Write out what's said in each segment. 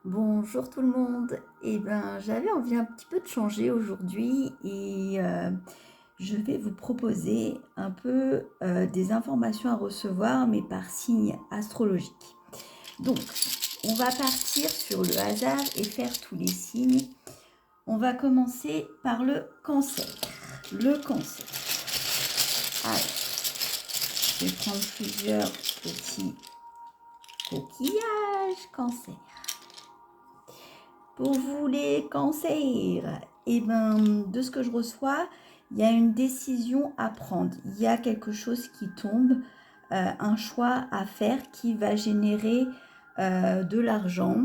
Bonjour tout le monde. J'avais envie un petit peu de changer aujourd'hui et je vais vous proposer un peu des informations à recevoir, mais par signe astrologique. Donc, on va partir sur le hasard et faire tous les signes. On va commencer par le cancer. Le cancer. Alors, je vais prendre plusieurs petits coquillages cancer. Pour vous les cancers, de ce que je reçois, il y a une décision à prendre. Il y a quelque chose qui tombe, un choix à faire qui va générer de l'argent,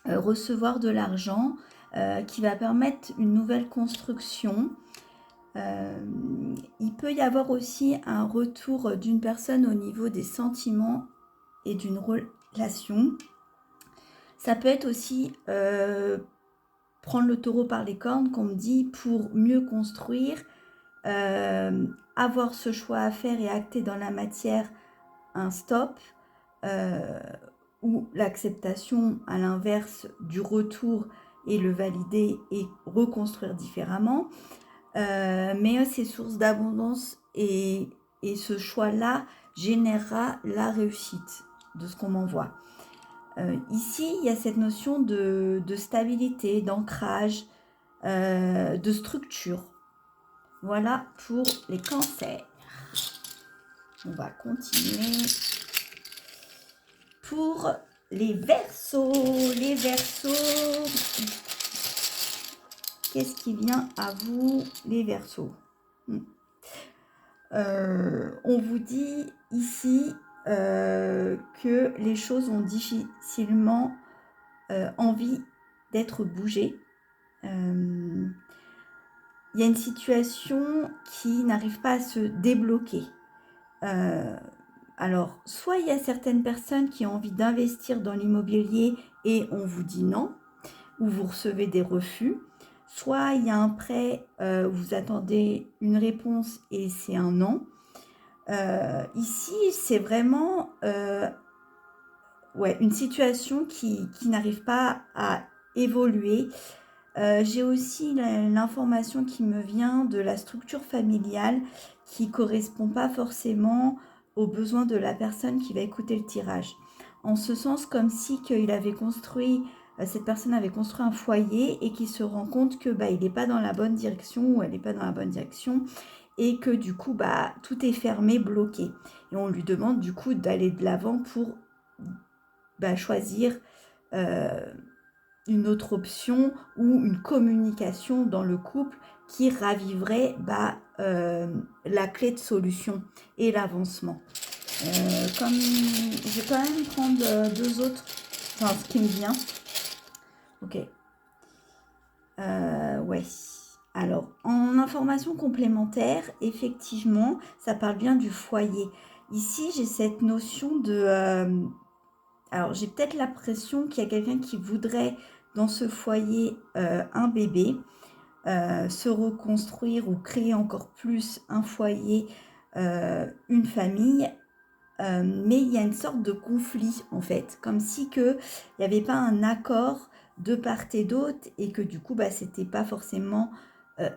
recevoir de l'argent, qui va permettre une nouvelle construction. Il peut y avoir aussi un retour d'une personne au niveau des sentiments et d'une relation. Ça peut être aussi prendre le taureau par les cornes, qu'on me dit, pour mieux construire, avoir ce choix à faire et acter dans la matière un stop, euh, ou l'acceptation à l'inverse du retour et le valider et reconstruire différemment. Mais c'est source d'abondance et ce choix-là générera la réussite de ce qu'on m'envoie. Ici, il y a cette notion de stabilité, d'ancrage, de structure. Voilà pour les cancers. On va continuer. Pour les verseaux, qu'est-ce qui vient à vous, les verseaux? On vous dit ici que les choses ont difficilement envie d'être bougées. Il y a une situation qui n'arrive pas à se débloquer. Alors, soit il y a certaines personnes qui ont envie d'investir dans l'immobilier et on vous dit non, ou vous recevez des refus. Soit il y a un prêt, vous attendez une réponse et c'est un non. Ici, c'est vraiment une situation qui n'arrive pas à évoluer. J'ai aussi l'information qui me vient de la structure familiale qui ne correspond pas forcément aux besoins de la personne qui va écouter le tirage. En ce sens, comme si cette personne avait construit un foyer et qu'il se rend compte que il n'est pas dans la bonne direction ou elle n'est pas dans la bonne direction et que du coup tout est fermé, bloqué. Et on lui demande du coup d'aller de l'avant pour choisir une autre option ou une communication dans le couple qui raviverait la clé de solution et l'avancement. Comme je vais quand même prendre deux autres, enfin ce qui me vient. Ok. Ouais. Alors, en information complémentaire, effectivement, ça parle bien du foyer. Ici, j'ai cette notion de... alors, j'ai peut-être l'impression qu'il y a quelqu'un qui voudrait, dans ce foyer, un bébé, se reconstruire ou créer encore plus un foyer, une famille. Mais il y a une sorte de conflit, en fait, comme si il n'y avait pas un accord de part et d'autre et que du coup, c'était pas forcément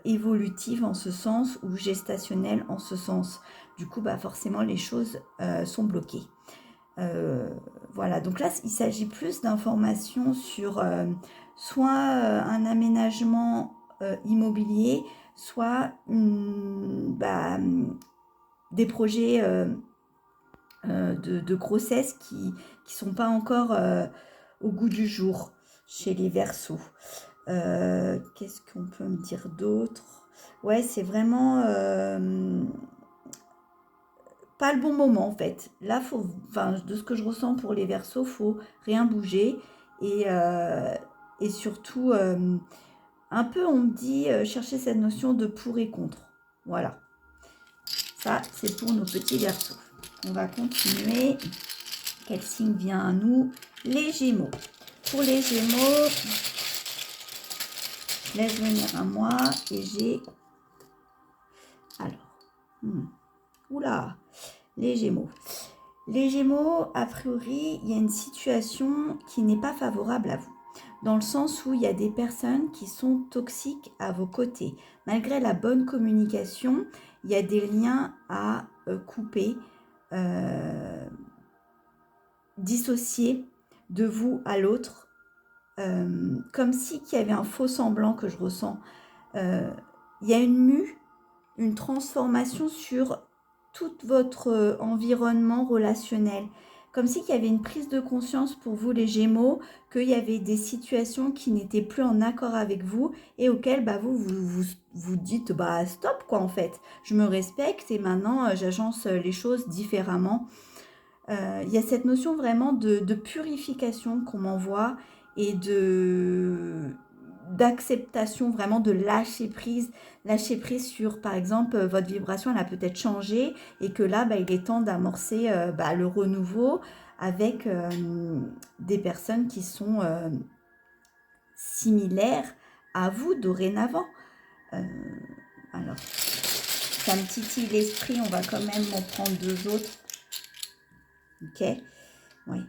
évolutif en ce sens ou gestationnel en ce sens. Du coup, forcément, les choses sont bloquées. Voilà, donc là, il s'agit plus d'informations sur soit un aménagement immobilier, soit des projets de grossesse qui sont pas encore au goût du jour chez les Verseaux. Qu'est-ce qu'on peut me dire d'autre? Ouais, c'est vraiment pas le bon moment en fait. Là, de ce que je ressens pour les Verseaux, faut rien bouger et surtout un peu on me dit chercher cette notion de pour et contre. Voilà. Ça, c'est pour nos petits Verseaux. On va continuer. Quel signe vient à nous? Les Gémeaux. Pour les Gémeaux, je laisse venir à moi et j'ai... Alors, oula, les Gémeaux. Les Gémeaux, a priori, il y a une situation qui n'est pas favorable à vous. dans le sens où il y a des personnes qui sont toxiques à vos côtés. Malgré la bonne communication, il y a des liens à couper, dissocier de vous à l'autre, comme si qu'il y avait un faux semblant que je ressens. Il y a une mue, une transformation sur tout votre environnement relationnel. Comme si qu'il y avait une prise de conscience pour vous, les Gémeaux, qu'il y avait des situations qui n'étaient plus en accord avec vous et auxquelles vous dites bah stop quoi en fait. Je me respecte et maintenant j'agence les choses différemment. Il y a cette notion vraiment de purification qu'on m'envoie et d'acceptation, vraiment de lâcher prise sur, par exemple, votre vibration, elle a peut-être changé et que là, bah, il est temps d'amorcer le renouveau avec des personnes qui sont similaires à vous dorénavant. Euh, alors, ça me titille l'esprit, on va quand même en prendre deux autres. Ok, oui.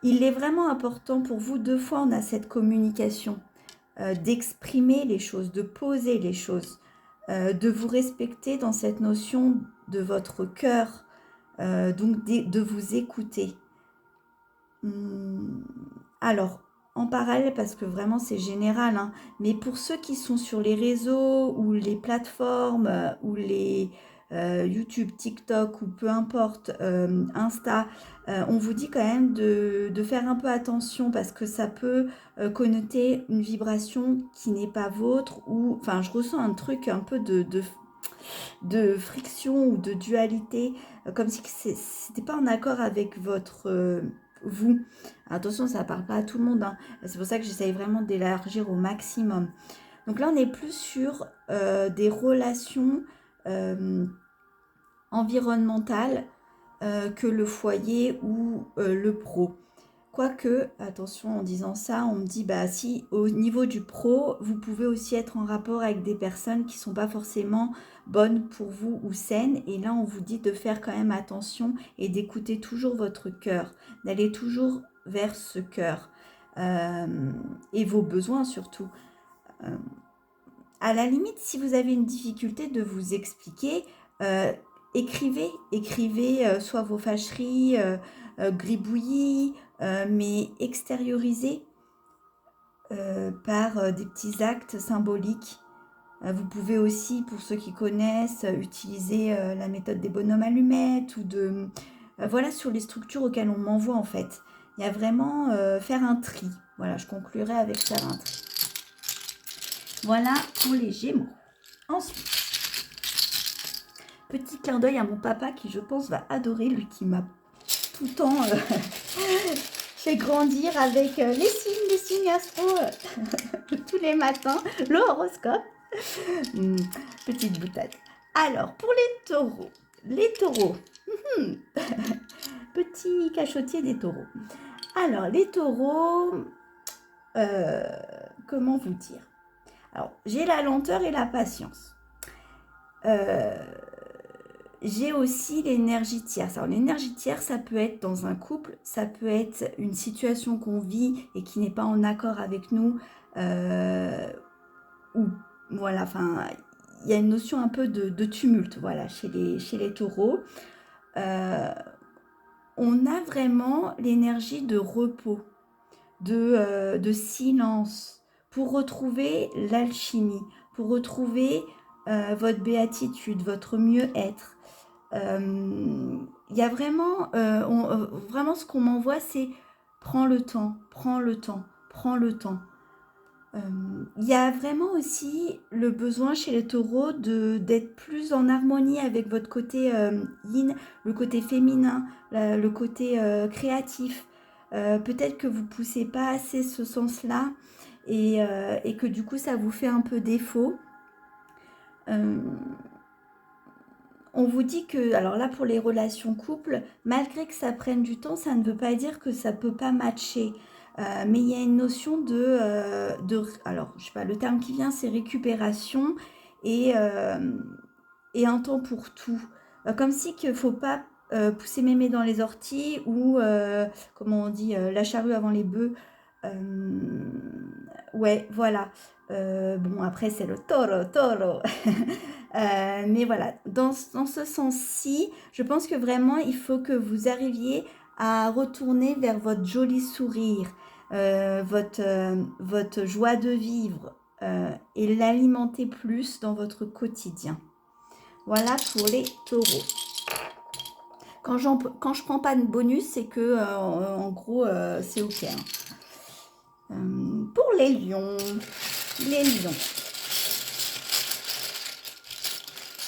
Il est vraiment important pour vous, deux fois on a cette communication, d'exprimer les choses, de poser les choses, de vous respecter dans cette notion de votre cœur, donc de vous écouter. Alors, en parallèle, parce que vraiment c'est général, hein, mais pour ceux qui sont sur les réseaux ou les plateformes ou les YouTube, TikTok ou peu importe, Insta, on vous dit quand même de faire un peu attention parce que ça peut connoter une vibration qui n'est pas vôtre ou, enfin, je ressens un truc un peu de friction ou de dualité, comme si c'était pas en accord avec votre vous. Attention, ça ne parle pas à tout le monde, hein. C'est pour ça que j'essaye vraiment d'élargir au maximum. Donc là, on est plus sur des relations environnementales que le foyer ou le pro. Quoique, attention, en disant ça, on me dit, bah si, au niveau du pro, vous pouvez aussi être en rapport avec des personnes qui ne sont pas forcément bonnes pour vous ou saines. Et là, on vous dit de faire quand même attention et d'écouter toujours votre cœur, d'aller toujours vers ce cœur et vos besoins surtout. Euh, à la limite, si vous avez une difficulté de vous expliquer, écrivez soit vos fâcheries, gribouillis, mais extériorisés par des petits actes symboliques. Vous pouvez aussi, pour ceux qui connaissent, utiliser la méthode des bonhommes allumettes ou de... voilà, sur les structures auxquelles on m'envoie en fait. Il y a vraiment faire un tri. Voilà, je conclurai avec faire un tri. Voilà pour les Gémeaux. Ensuite, petit clin d'œil à mon papa qui, je pense, va adorer, lui qui m'a tout le temps fait grandir avec les signes astro tous les matins, l'horoscope. Petite boutade. Alors, pour les taureaux, petit cachotier des taureaux. Alors, les taureaux, comment vous dire? Alors, j'ai la lenteur et la patience. J'ai aussi l'énergie tierce. Alors, l'énergie tierce, ça peut être dans un couple, ça peut être une situation qu'on vit et qui n'est pas en accord avec nous, ou voilà, enfin, il y a une notion un peu de tumulte, voilà, chez les taureaux. On a vraiment l'énergie de repos, de silence, pour retrouver l'alchimie, pour retrouver votre béatitude, votre mieux-être. Il y a vraiment, vraiment ce qu'on m'envoie, c'est prends le temps, prends le temps, prends le temps. Il y a vraiment aussi le besoin chez les taureaux d'être plus en harmonie avec votre côté yin, le côté féminin, le côté créatif. Peut-être que vous ne poussez pas assez ce sens-là et que du coup ça vous fait un peu défaut. On vous dit que, alors là pour les relations couples, malgré que ça prenne du temps, ça ne veut pas dire que ça ne peut pas matcher. Mais il y a une notion alors je sais pas, le terme qui vient c'est récupération et, et un temps pour tout. Comme si qu'il ne faut pas pousser mémé dans les orties ou, comment on dit, la charrue avant les bœufs. Ouais, voilà. Bon, après, c'est le taureau. Mais voilà, dans ce sens-ci, je pense que vraiment, il faut que vous arriviez à retourner vers votre joli sourire, votre joie de vivre, et l'alimenter plus dans votre quotidien. Voilà pour les taureaux. Quand je prends pas de bonus, c'est que, en gros, c'est OK, hein. Pour les lions,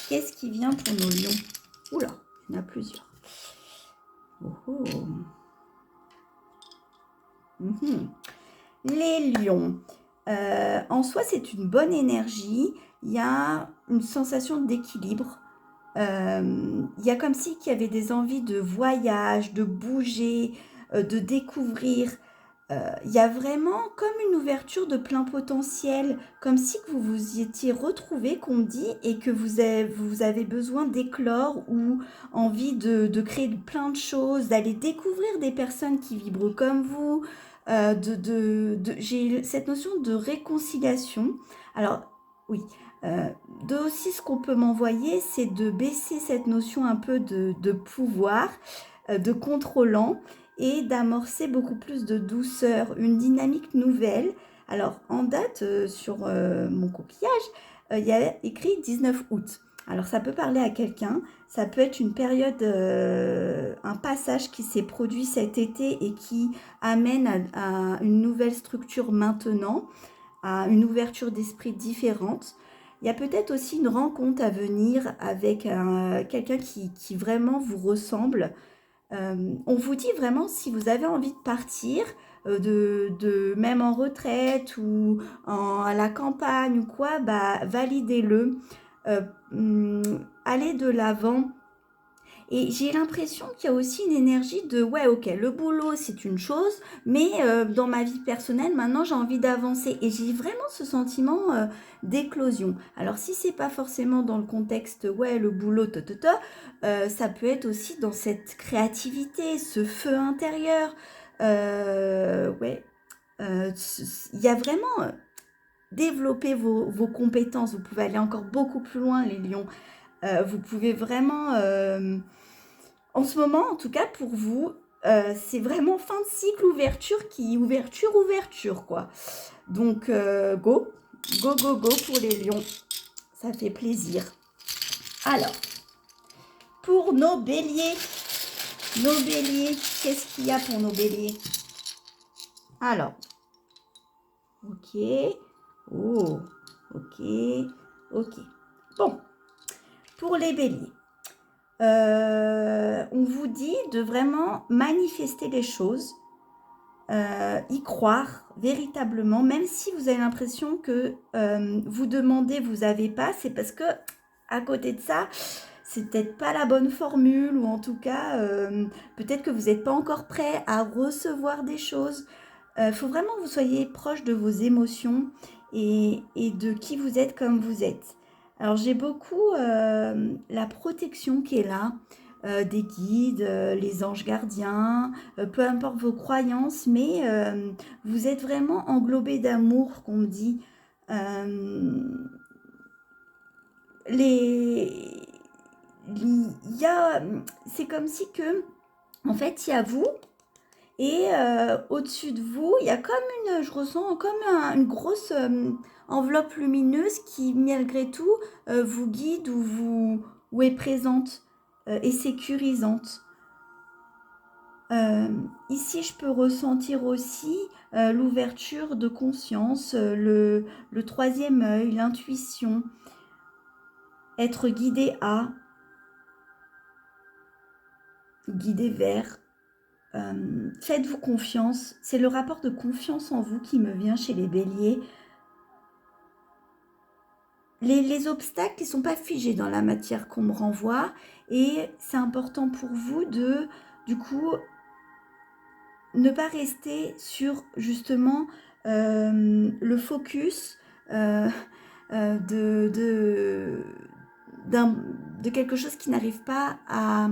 qu'est-ce qui vient pour nos lions? Oula, il y en a plusieurs. Oh, oh. Mhm. Les lions, en soi, c'est une bonne énergie. Il y a une sensation d'équilibre. Il y a comme si qu'il y avait des envies de voyage, de bouger, de découvrir. Il y a vraiment comme une ouverture de plein potentiel, comme si que vous vous y étiez retrouvés, qu'on me dit, et que vous avez besoin d'éclore ou envie de créer plein de choses, d'aller découvrir des personnes qui vibrent comme vous. J'ai cette notion de réconciliation. Alors, oui, euh, de aussi ce qu'on peut m'envoyer, c'est de baisser cette notion un peu de pouvoir, de contrôlant, et d'amorcer beaucoup plus de douceur, une dynamique nouvelle. Alors, en date, sur mon coquillage, il y a écrit 19 août. Alors, ça peut parler à quelqu'un, ça peut être une période, un passage qui s'est produit cet été et qui amène à une nouvelle structure maintenant, à une ouverture d'esprit différente. Il y a peut-être aussi une rencontre à venir avec quelqu'un qui vraiment vous ressemble. On vous dit vraiment, si vous avez envie de partir, même en retraite ou à la campagne ou quoi, bah, validez-le, euh, allez de l'avant. Et j'ai l'impression qu'il y a aussi une énergie de, ouais, ok, le boulot, c'est une chose, mais dans ma vie personnelle, maintenant, j'ai envie d'avancer. Et j'ai vraiment ce sentiment d'éclosion. Alors, si c'est pas forcément dans le contexte, ouais, le boulot, ça peut être aussi dans cette créativité, ce feu intérieur. Ouais, il y a vraiment développer vos compétences. Vous pouvez aller encore beaucoup plus loin, les lions. Vous pouvez vraiment, en ce moment, en tout cas pour vous, c'est vraiment fin de cycle, ouverture, quoi. Donc, go pour les lions. Ça fait plaisir. Alors, pour nos béliers, qu'est-ce qu'il y a pour nos béliers? Alors, ok, oh, ok. Bon, pour les béliers, on vous dit de vraiment manifester les choses, y croire véritablement, même si vous avez l'impression que vous demandez, vous n'avez pas, c'est parce que à côté de ça, c'est peut-être pas la bonne formule, ou en tout cas, peut-être que vous n'êtes pas encore prêt à recevoir des choses. Il faut vraiment que vous soyez proche de vos émotions et de qui vous êtes comme vous êtes. Alors j'ai beaucoup la protection qui est là, des guides, les anges gardiens, peu importe vos croyances, mais vous êtes vraiment englobé d'amour, qu'on me dit. Euh, les, il y a, c'est comme si que, en fait, il y a vous. Et au-dessus de vous, il y a je ressens comme une grosse enveloppe lumineuse qui, malgré tout, vous guide ou est présente et sécurisante. Ici, je peux ressentir aussi l'ouverture de conscience, le troisième œil, l'intuition, être guidé vers. Faites-vous confiance. C'est le rapport de confiance en vous qui me vient chez les béliers. Les obstacles ne sont pas figés dans la matière qu'on me renvoie, et c'est important pour vous de, du coup, ne pas rester sur justement le focus de quelque chose qui n'arrive pas à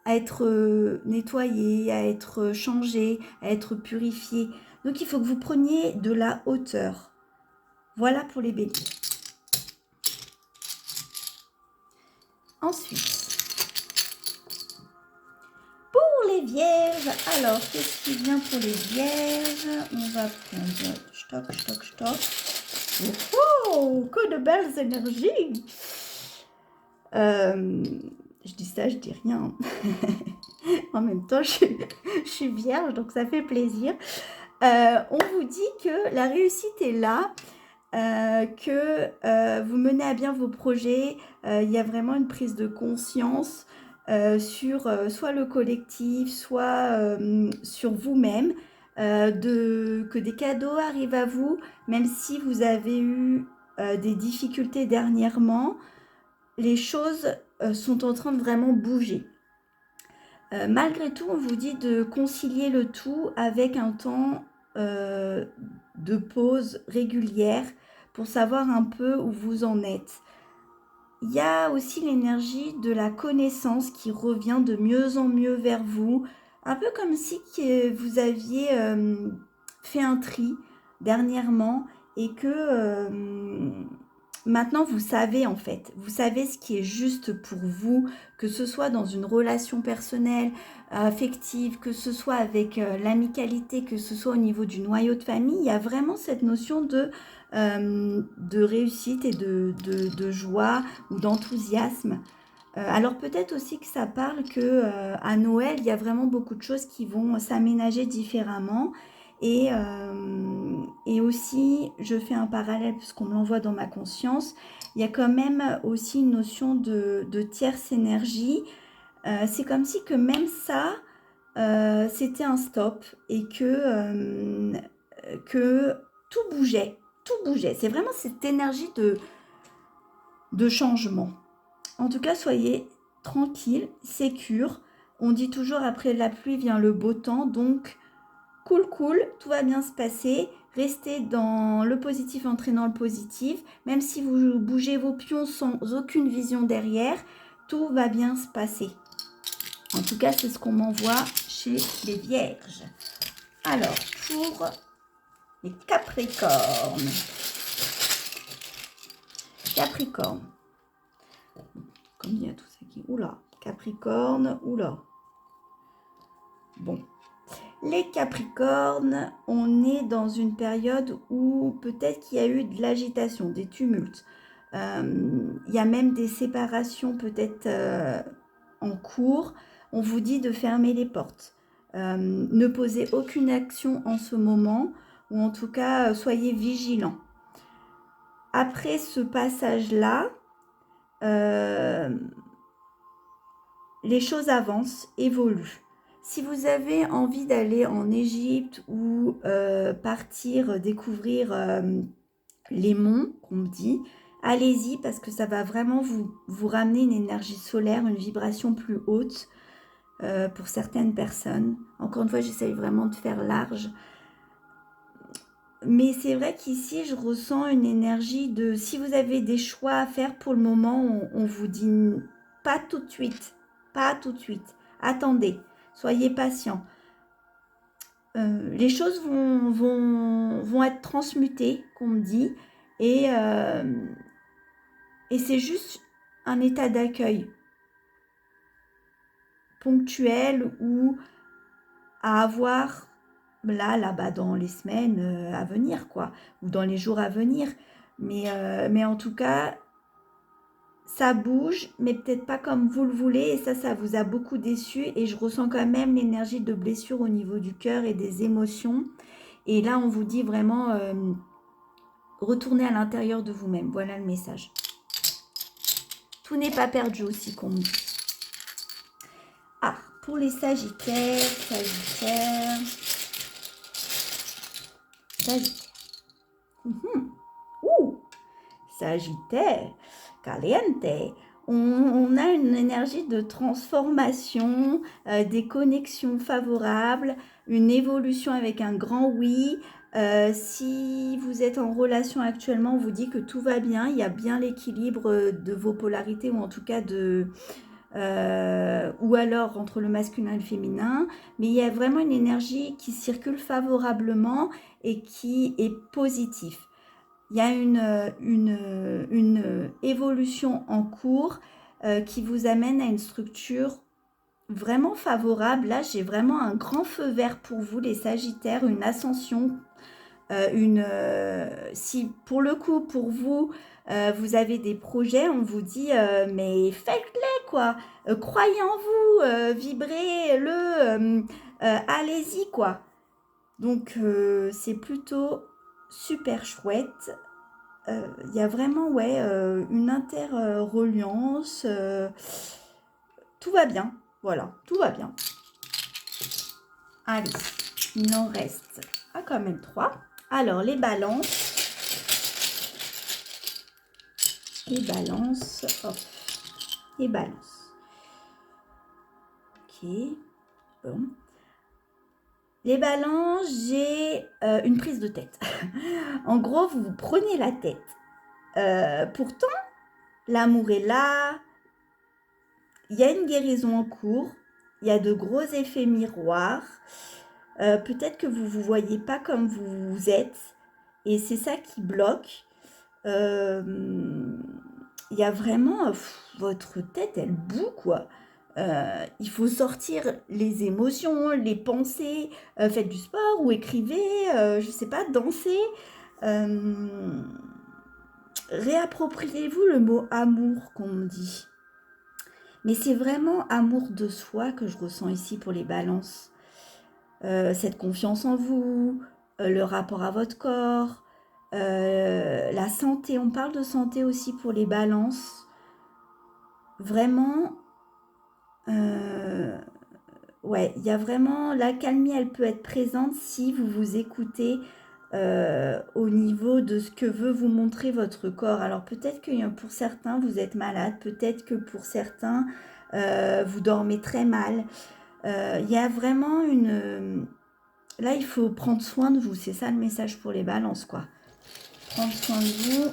être nettoyé, à être changé, à être purifié. Donc, il faut que vous preniez de la hauteur. Voilà pour les béliers. Ensuite, pour les vierges, alors, qu'est-ce qui vient pour les vierges? On va prendre stock. Oh, que de belles énergies! Je dis ça, je dis rien. En même temps, je suis vierge, donc ça fait plaisir. On vous dit que la réussite est là, que vous menez à bien vos projets. Il y a vraiment une prise de conscience sur soit le collectif, soit sur vous-même, que des cadeaux arrivent à vous, même si vous avez eu des difficultés dernièrement, les choses sont en train de vraiment bouger. Malgré tout, on vous dit de concilier le tout avec un temps de pause régulière pour savoir un peu où vous en êtes. Il y a aussi l'énergie de la connaissance qui revient de mieux en mieux vers vous, un peu comme si vous aviez fait un tri dernièrement et que maintenant vous savez en fait, vous savez ce qui est juste pour vous, que ce soit dans une relation personnelle, affective, que ce soit avec l'amicalité, que ce soit au niveau du noyau de famille, il y a vraiment cette notion de réussite et de joie ou d'enthousiasme. Alors peut-être aussi que ça parle que à Noël, il y a vraiment beaucoup de choses qui vont s'aménager différemment. Et aussi, je fais un parallèle puisqu'on me l'envoie dans ma conscience, il y a quand même aussi une notion de tierce énergie. C'est comme si que même ça, c'était un stop et que tout bougeait. Tout bougeait. C'est vraiment cette énergie de changement. En tout cas, soyez tranquille, sécure. On dit toujours après la pluie vient le beau temps, donc cool, tout va bien se passer. Restez dans le positif, entraînant le positif. Même si vous bougez vos pions sans aucune vision derrière, tout va bien se passer. En tout cas, c'est ce qu'on m'envoie chez les vierges. Alors, pour les Capricornes. Capricorne. Comme il y a tout ça qui... Oula, Capricorne, oula. Bon. Les Capricornes, on est dans une période où peut-être qu'il y a eu de l'agitation, des tumultes. Il y a même des séparations peut-être en cours. On vous dit de fermer les portes. Ne posez aucune action en ce moment, ou en tout cas, soyez vigilants. Après ce passage-là, les choses avancent, évoluent. Si vous avez envie d'aller en Égypte ou partir découvrir les monts, qu'on me dit, allez-y parce que ça va vraiment vous ramener une énergie solaire, une vibration plus haute pour certaines personnes. Encore une fois, j'essaye vraiment de faire large. Mais c'est vrai qu'ici, je ressens une énergie de... Si vous avez des choix à faire pour le moment, on vous dit pas tout de suite. Pas tout de suite. Attendez. Soyez patient. Les choses vont être transmutées, qu'on me dit. Et c'est juste un état d'accueil ponctuel ou à avoir... là-bas dans les semaines à venir, quoi, ou dans les jours à venir. Mais en tout cas, ça bouge, mais peut-être pas comme vous le voulez, et ça vous a beaucoup déçu, et je ressens quand même l'énergie de blessure au niveau du cœur et des émotions. Et là, on vous dit vraiment, retournez à l'intérieur de vous-même. Voilà le message. Tout n'est pas perdu aussi, qu'on me dit. Ah, pour les Sagittaires, Sagittaire, caliente. On a une énergie de transformation, des connexions favorables, une évolution avec un grand oui. Si vous êtes en relation actuellement, on vous dit que tout va bien. Il y a bien l'équilibre de vos polarités, ou en tout cas de ou alors entre le masculin et le féminin, mais il y a vraiment une énergie qui circule favorablement et qui est positive. Il y a une évolution en cours qui vous amène à une structure vraiment favorable. Là, j'ai vraiment un grand feu vert pour vous, les Sagittaires, une ascension. Si pour le coup, pour vous, vous avez des projets, on vous dit mais faites-les quoi, croyez en vous, vibrez-le, allez-y quoi. Donc c'est plutôt super chouette. Il y a vraiment ouais une interreliance. Tout va bien, voilà, tout va bien. Allez, il en reste quand même 3. Alors, les balances. Hop. Les balances. Ok. Bon. Les balances, j'ai une prise de tête. En gros, vous vous prenez la tête. Pourtant, l'amour est là. Il y a une guérison en cours. Il y a de gros effets miroirs. Peut-être que vous ne vous voyez pas comme vous êtes. Et c'est ça qui bloque. Il y a vraiment votre tête, elle boue quoi. Il faut sortir les émotions, les pensées. Faites du sport ou écrivez, je sais pas, dansez. Réappropriez-vous le mot amour qu'on me dit. Mais c'est vraiment amour de soi que je ressens ici pour les balances. Cette confiance en vous, le rapport à votre corps, la santé. On parle de santé aussi pour les balances. Vraiment, ouais, il y a vraiment la calmie, elle peut être présente si vous vous écoutez au niveau de ce que veut vous montrer votre corps. Alors peut-être que pour certains, vous êtes malade, peut-être que pour certains, vous dormez très mal. Il y a vraiment là, il faut prendre soin de vous. C'est ça le message pour les balances, quoi. Prendre soin de vous.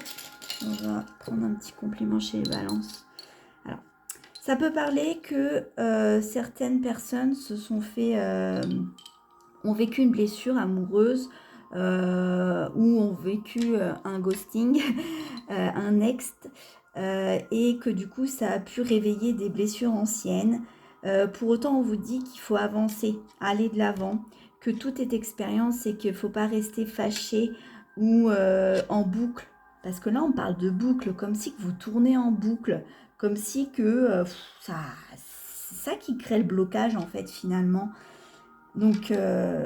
On va prendre un petit compliment chez les balances. Alors, ça peut parler que certaines personnes se sont ont vécu une blessure amoureuse ou ont vécu un ghosting, un next, et que du coup, ça a pu réveiller des blessures anciennes. Pour autant, on vous dit qu'il faut avancer, aller de l'avant, que tout est expérience et qu'il ne faut pas rester fâché ou en boucle. Parce que là, on parle de boucle, comme si que vous tournez en boucle, comme si que c'est ça qui crée le blocage, en fait, finalement. Donc,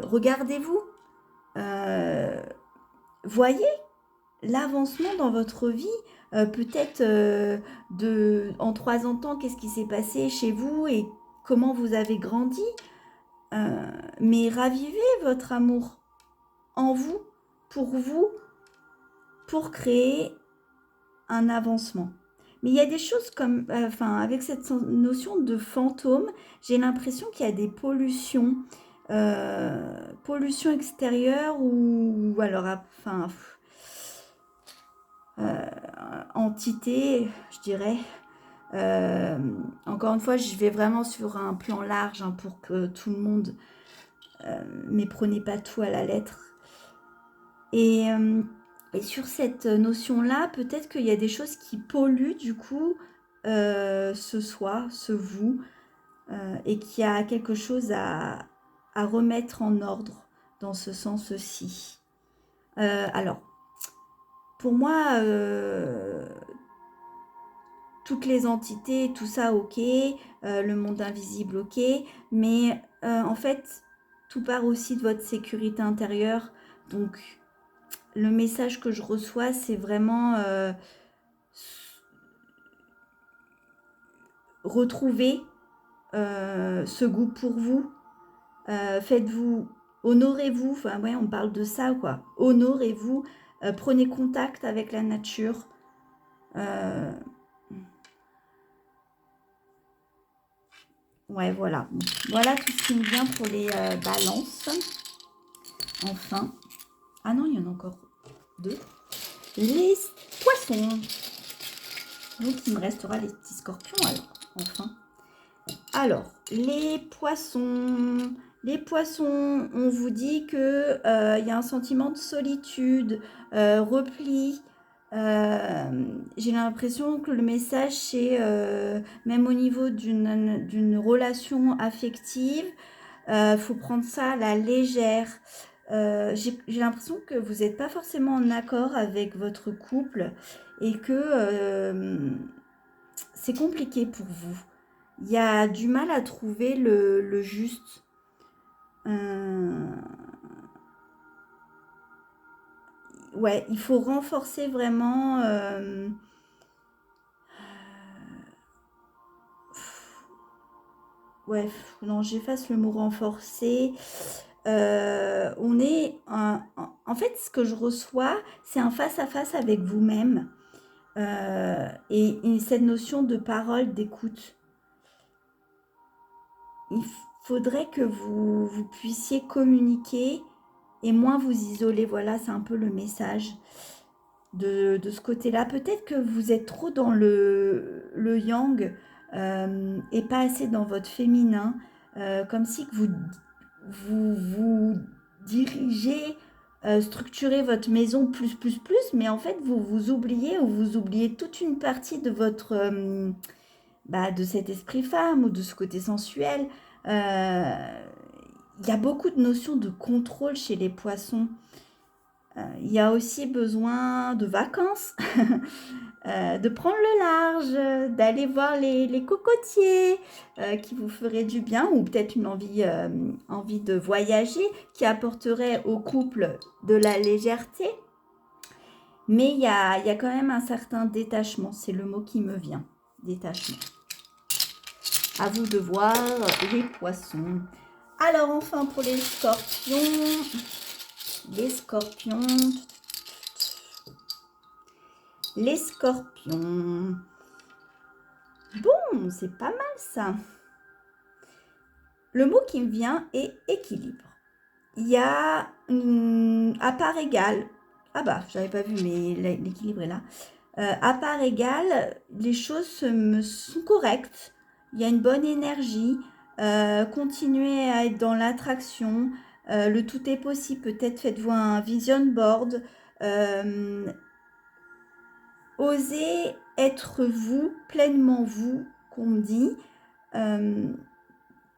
regardez-vous. Voyez l'avancement dans votre vie. Peut-être en 3 ans de temps, qu'est-ce qui s'est passé chez vous et comment vous avez grandi. Mais ravivez votre amour en vous, pour créer un avancement. Mais il y a des choses comme, avec cette notion de fantôme, j'ai l'impression qu'il y a des pollutions, pollution extérieure ou alors, entité, je dirais. Encore une fois, je vais vraiment sur un plan large pour que tout le monde, mais prenez pas tout à la lettre. Et sur cette notion-là, peut-être qu'il y a des choses qui polluent du coup ce soi, ce vous, et qu'il y a quelque chose à remettre en ordre dans ce sens-ci. Alors, pour moi, toutes les entités, tout ça, ok, le monde invisible, ok, mais en fait, tout part aussi de votre sécurité intérieure. Donc, le message que je reçois, c'est vraiment retrouver ce goût pour vous. Faites-vous, honorez-vous, enfin ouais, on parle de ça quoi. Honorez-vous, prenez contact avec la nature. Ouais, voilà. Voilà tout ce qui me vient pour les balances. Enfin. Ah non, il y en a encore 2. Les poissons. Donc, il me restera les petits scorpions alors. Enfin. Alors, les poissons. Les poissons, on vous dit que y a un sentiment de solitude, repli. J'ai l'impression que le message, c'est même au niveau d'une relation affective, faut prendre ça à la légère. J'ai l'impression que vous n'êtes pas forcément en accord avec votre couple et que c'est compliqué pour vous. Il y a du mal à trouver le juste. Euh, ouais, il faut renforcer vraiment. Ouais, non, j'efface le mot renforcer. On est. En fait, ce que je reçois, c'est un face-à-face avec vous-même. Et cette notion de parole, d'écoute. Il faudrait que vous puissiez communiquer et moins vous isoler. Voilà, c'est un peu le message de ce côté-là. Peut-être que vous êtes trop dans le yang et pas assez dans votre féminin, comme si que vous dirigez, structurez votre maison plus, mais en fait vous vous oubliez ou vous oubliez toute une partie de votre de cet esprit femme ou de ce côté sensuel. Il y a beaucoup de notions de contrôle chez les poissons. Il y a aussi besoin de vacances, de prendre le large, d'aller voir les cocotiers qui vous feraient du bien, ou peut-être une envie de voyager qui apporterait au couple de la légèreté. Mais il y a quand même un certain détachement, c'est le mot qui me vient, détachement. À vous de voir les poissons. Alors enfin pour les scorpions. Les scorpions. Les scorpions. Bon, c'est pas mal ça. Le mot qui me vient est équilibre. Il y a à part égale. Ah bah, j'avais pas vu, mais l'équilibre est là. À part égale, les choses sont correctes. Il y a une bonne énergie. Continuez à être dans l'attraction. Le tout est possible. Peut-être faites-vous un vision board. Osez être vous, pleinement vous, qu'on me dit. Il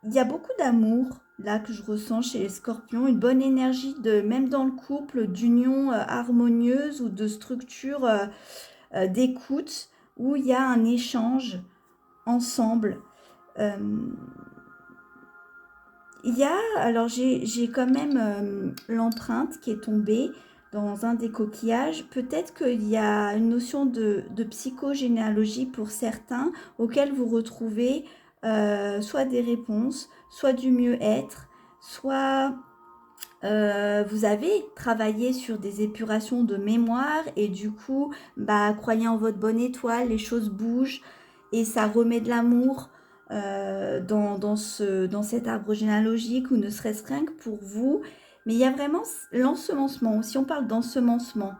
y a beaucoup d'amour là que je ressens chez les scorpions, une bonne énergie même dans le couple, d'union harmonieuse ou de structure d'écoute où il y a un échange ensemble. Il y a, alors j'ai quand même l'empreinte qui est tombée dans un des coquillages. Peut-être qu'il y a une notion de psychogénéalogie pour certains auxquels vous retrouvez soit des réponses, soit du mieux-être, soit vous avez travaillé sur des épurations de mémoire et du coup, croyez en votre bonne étoile, les choses bougent et ça remet de l'amour dans cet arbre généalogique ou ne serait-ce rien que pour vous. Mais il y a vraiment l'ensemencement. Si on parle d'ensemencement,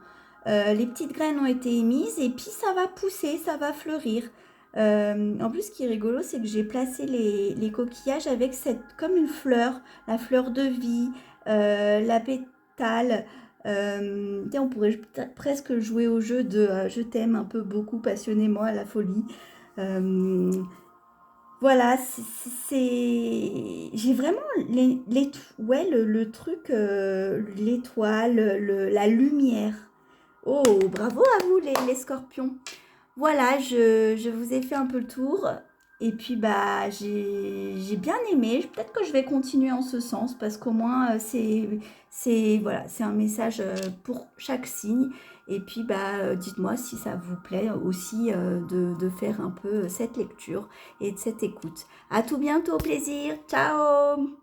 les petites graines ont été émises et puis ça va pousser, ça va fleurir. En plus, ce qui est rigolo, c'est que j'ai placé les coquillages avec comme une fleur, la fleur de vie, la pétale. On pourrait presque jouer au jeu de je t'aime un peu beaucoup, passionnément à la folie. Voilà, j'ai vraiment le truc, l'étoile, la lumière. Oh, bravo à vous les scorpions. Voilà, je vous ai fait un peu le tour. Et puis, j'ai bien aimé. Peut-être que je vais continuer en ce sens parce qu'au moins, voilà, c'est un message pour chaque signe. Et puis, dites-moi si ça vous plaît aussi de faire un peu cette lecture et de cette écoute. À tout bientôt, au plaisir. Ciao!